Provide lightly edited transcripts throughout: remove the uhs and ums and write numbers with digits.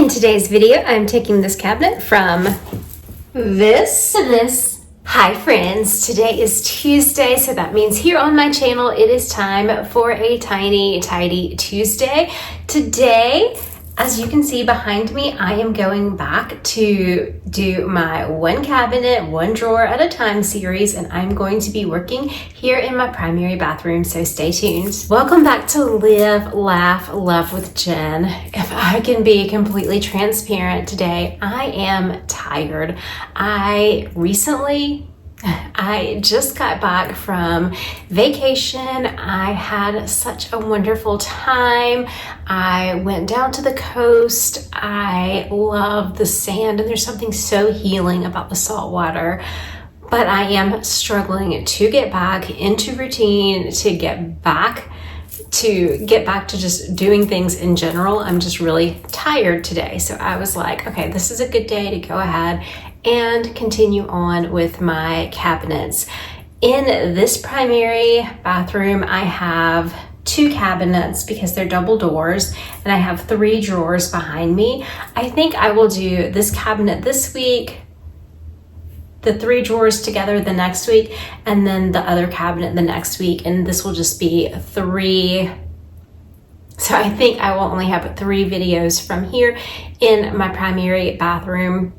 In today's video, I'm taking this cabinet from this to this. Hi friends, today is Tuesday, so that means here on my channel, it is time for a tiny, tidy Tuesday. Today, as you can see behind me, I am going back to do my one cabinet, one drawer at a time series, and I'm going to be working here in my primary bathroom, so stay tuned. Welcome back to Live, Laugh, Love with Jen. If I can be completely transparent today, I am tired. I just got back from vacation. I had such a wonderful time. I went down to the coast. I love the sand, and there's something so healing about the salt water. But I am struggling to get back into routine, to get back to just doing things in general. I'm just really tired today. So I was like, okay, this is a good day to go ahead and continue on with my cabinets. In this primary bathroom, I have two cabinets because they're double doors, and I have 3 drawers behind me. I think I will do this cabinet this week, the 3 drawers together the next week, and then the other cabinet the next week, and this will just be 3. So I think I will only have 3 videos from here in my primary bathroom.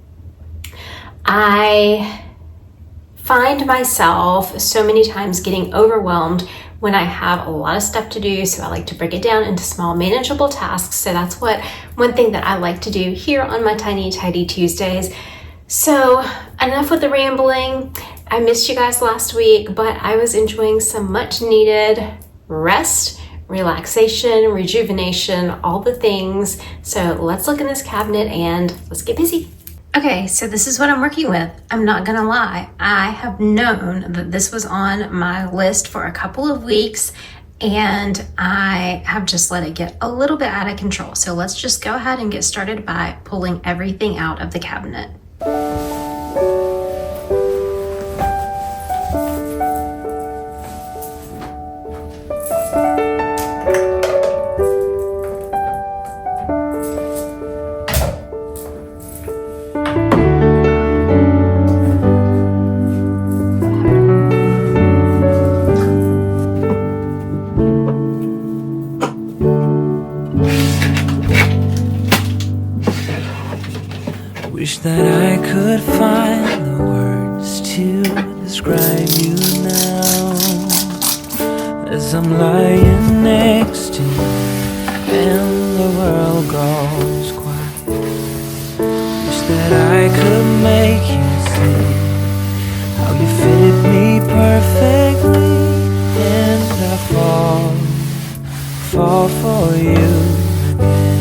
I find myself so many times getting overwhelmed when I have a lot of stuff to do, so I like to break it down into small manageable tasks. So that's one thing that I like to do here on my Tiny Tidy Tuesdays. So enough with the rambling. I missed you guys last week, but I was enjoying some much needed rest, relaxation, rejuvenation, all the things. So let's look in this cabinet and let's get busy. Okay, so this is what I'm working with. I'm not gonna lie, I have known that this was on my list for a couple of weeks, and I have just let it get a little bit out of control. So let's just go ahead and get started by pulling everything out of the cabinet. Wish that I could find the words to describe you now, as I'm lying next to you and the world goes quiet. Wish that I could make you see how you fit me perfectly, and I fall for you again.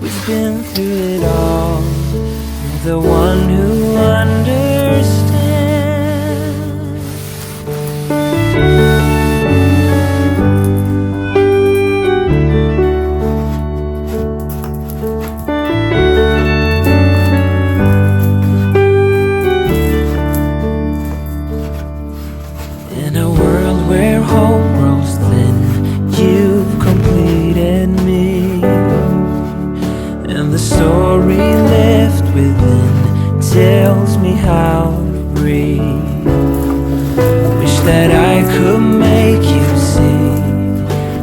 We've been through it all. You're the one who understands. In a world where hope grows thin, you've completed me. And the story left within tells me how to breathe. Wish that I could make you see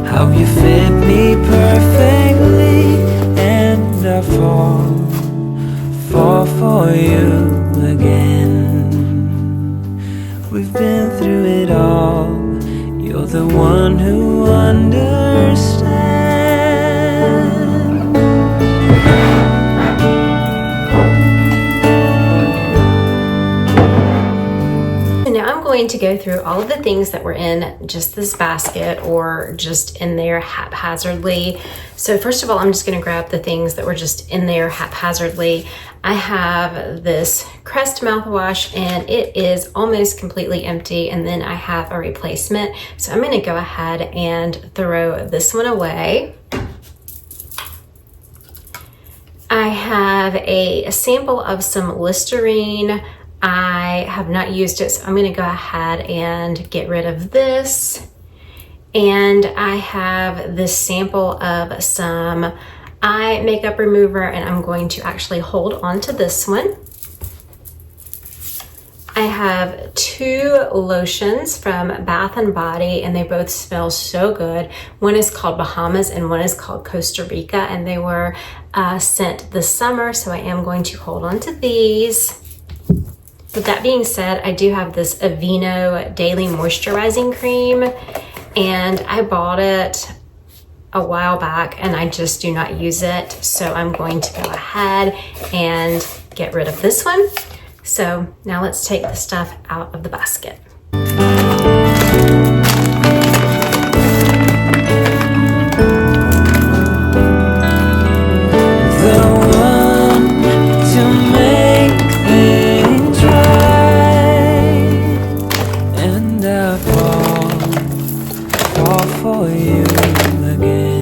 how you fit me perfectly, and I fall for you again. We've been through it all. You're the one who understands. Going to go through all of the things that were in just this basket or just in there haphazardly. So first of all, I'm just going to grab the things that were just in there haphazardly. I have this Crest mouthwash, and it is almost completely empty, and then I have a replacement. So I'm going to go ahead and throw this one away. I have a sample of some Listerine. I have not used it, so I'm going to go ahead and get rid of this. And I have this sample of some eye makeup remover, and I'm going to actually hold on to this one. I have 2 lotions from Bath & Body, and they both smell so good. One is called Bahamas and one is called Costa Rica, and they were sent this summer, so I am going to hold on to these. With that being said, I do have this Aveeno Daily Moisturizing Cream, and I bought it a while back and I just do not use it, so I'm going to go ahead and get rid of this one. So now let's take the stuff out of the basket.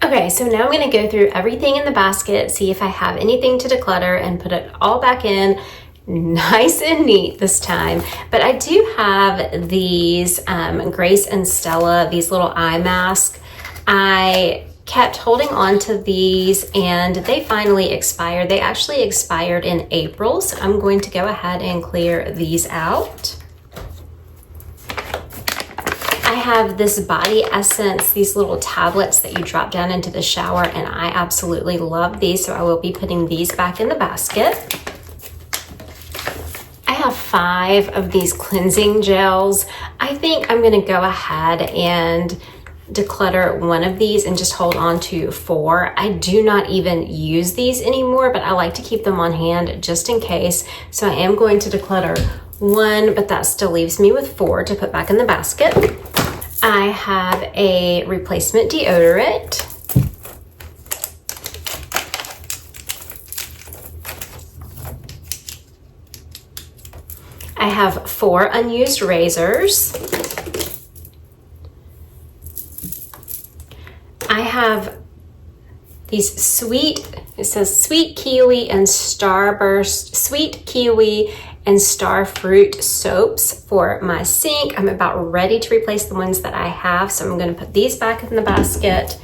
Okay, so now I'm going to go through everything in the basket, see if I have anything to declutter, and put it all back in nice and neat this time. But I do have these Grace and Stella, these little eye masks. I kept holding on to these and they finally expired. They actually expired in April, so I'm going to go ahead and clear these out. I have this Body Essence, these little tablets that you drop down into the shower, and I absolutely love these, so I will be putting these back in the basket. I have 5 of these cleansing gels. I think I'm gonna go ahead and declutter one of these and just hold on to 4. I do not even use these anymore, but I like to keep them on hand just in case. So I am going to declutter 1, but that still leaves me with 4 to put back in the basket. I have a replacement deodorant. I have 4 unused razors. I have these it says sweet kiwi and starburst, sweet kiwi and star fruit soaps for my sink. I'm about ready to replace the ones that I have, so I'm going to put these back in the basket.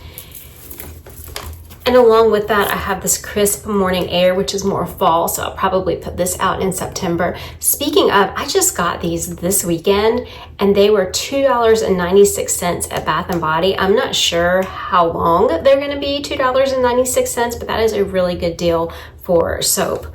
And along with that, I have this Crisp Morning Air, which is more fall, so I'll probably put this out in September. Speaking of, I just got these this weekend, and they were $2.96 at Bath & Body. I'm not sure how long they're gonna be $2.96, but that is a really good deal for soap.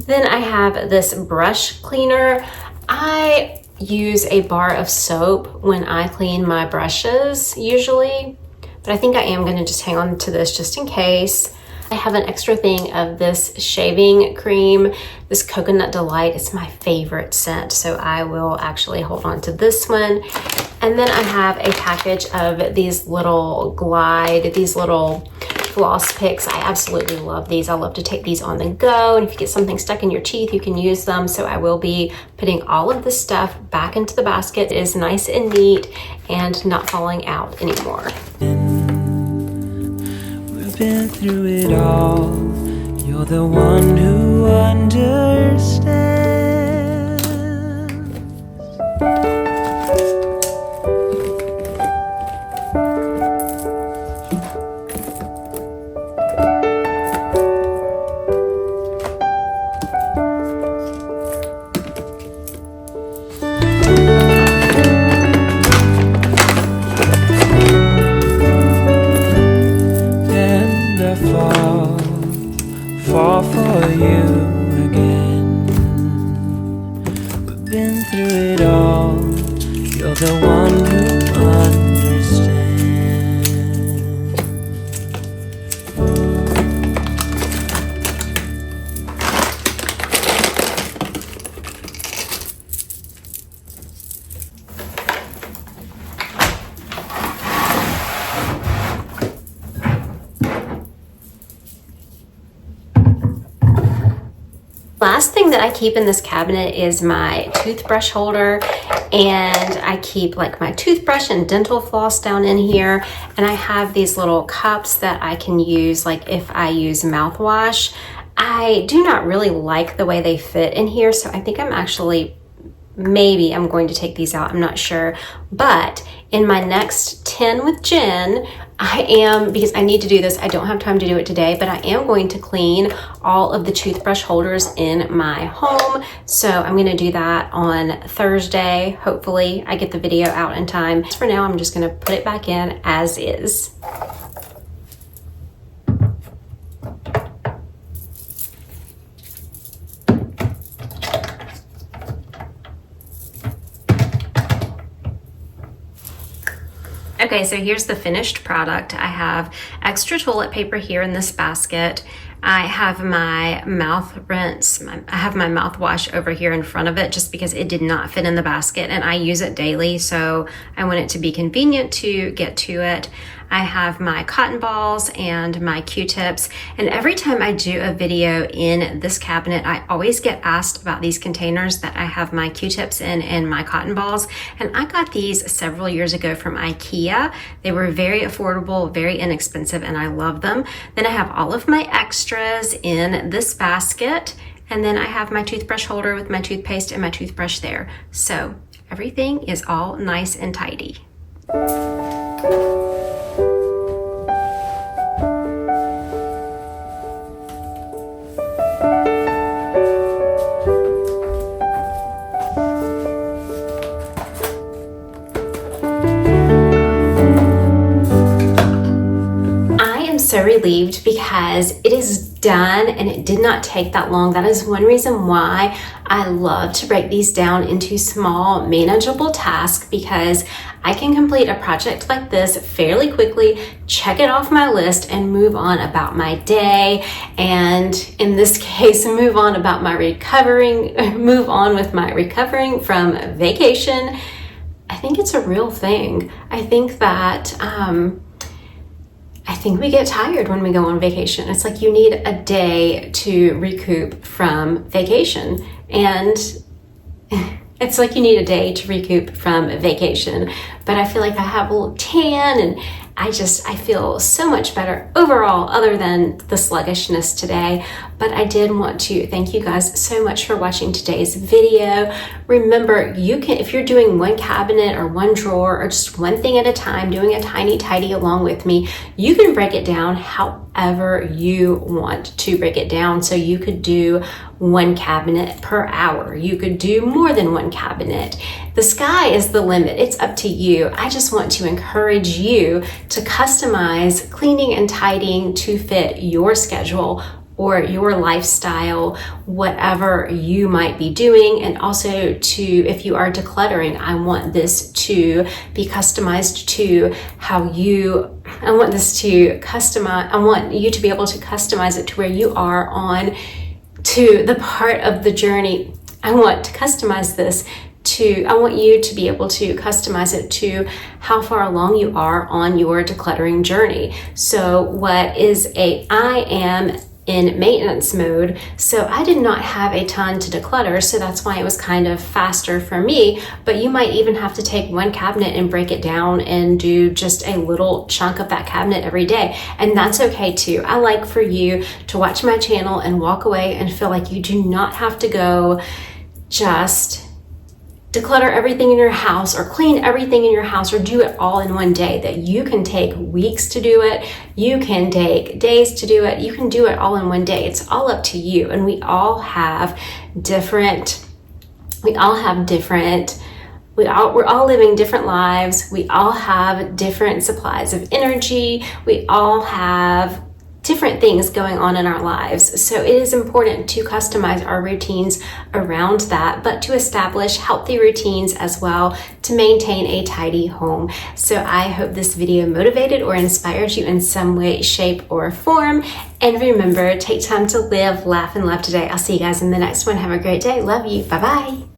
Then I have this brush cleaner. I use a bar of soap when I clean my brushes usually, but I think I am going to just hang on to this just in case. I have an extra thing of this shaving cream, this Coconut Delight. It's my favorite scent, so I will actually hold on to this one. And then I have a package of these little these little floss picks. I absolutely love these. I love to take these on the go, and if you get something stuck in your teeth, you can use them. So I will be putting all of this stuff back into the basket. It is nice and neat and not falling out anymore. We've been through it all. You're the one who understands. Fall for you again. We've been through it all. You're the one who understands. Last thing that I keep in this cabinet is my toothbrush holder, and I keep like my toothbrush and dental floss down in here, and I have these little cups that I can use like if I use mouthwash. I do not really like the way they fit in here, so I think maybe I'm going to take these out, I'm not sure. But in my next 10 with Jen, I am, because I need to do this, I don't have time to do it today, but I am going to clean all of the toothbrush holders in my home. So I'm gonna do that on Thursday. Hopefully I get the video out in time. For now, I'm just gonna put it back in as is. Okay, so here's the finished product. I have extra toilet paper here in this basket. I have my mouth rinse, I have my mouthwash over here in front of it just because it did not fit in the basket and I use it daily, so I want it to be convenient to get to it. I have my cotton balls and my Q-tips, and every time I do a video in this cabinet, I always get asked about these containers that I have my Q-tips in and my cotton balls, and I got these several years ago from IKEA. They were very affordable, very inexpensive, and I love them. Then I have all of my extras in this basket, and then I have my toothbrush holder with my toothpaste and my toothbrush there. So everything is all nice and tidy. So relieved because it is done and it did not take that long. That is one reason why I love to break these down into small, manageable tasks, because I can complete a project like this fairly quickly, check it off my list, and move on about my day. And in this case, move on with my recovering from vacation. I think it's a real thing. I think that, I think we get tired when we go on vacation. It's like you need a day to recoup from vacation. And it's like you need a day to recoup from vacation. But I feel like I have a little tan and I feel so much better overall, other than the sluggishness today. But I did want to thank you guys so much for watching today's video. Remember, you can, if you're doing one cabinet or one drawer or just one thing at a time, doing a tiny tidy along with me, you can break it down however you want to break it down. So you could do one cabinet per hour. You could do more than one cabinet. The sky is the limit. It's up to you. I just want to encourage you to customize cleaning and tidying to fit your schedule or your lifestyle, whatever you might be doing. And also to, if you are decluttering, I want this to be customized to how you, I want you to be able to customize it to where you are on to the part of the journey. I want to customize this to, I want you to be able to customize it to how far along you are on your decluttering journey. So I am in maintenance mode, so I did not have a ton to declutter, so that's why it was kind of faster for me. But you might even have to take one cabinet and break it down and do just a little chunk of that cabinet every day, and that's okay too. I like for you to watch my channel and walk away and feel like you do not have to go just declutter everything in your house or clean everything in your house or do it all in one day, that you can take weeks to do it, you can take days to do it, you can do it all in one day. It's all up to you. And we're all living different lives. We all have different supplies of energy. We all have different things going on in our lives. So it is important to customize our routines around that, but to establish healthy routines as well to maintain a tidy home. So I hope this video motivated or inspired you in some way, shape, or form. And remember, take time to live, laugh, and love today. I'll see you guys in the next one. Have a great day. Love you. Bye-bye.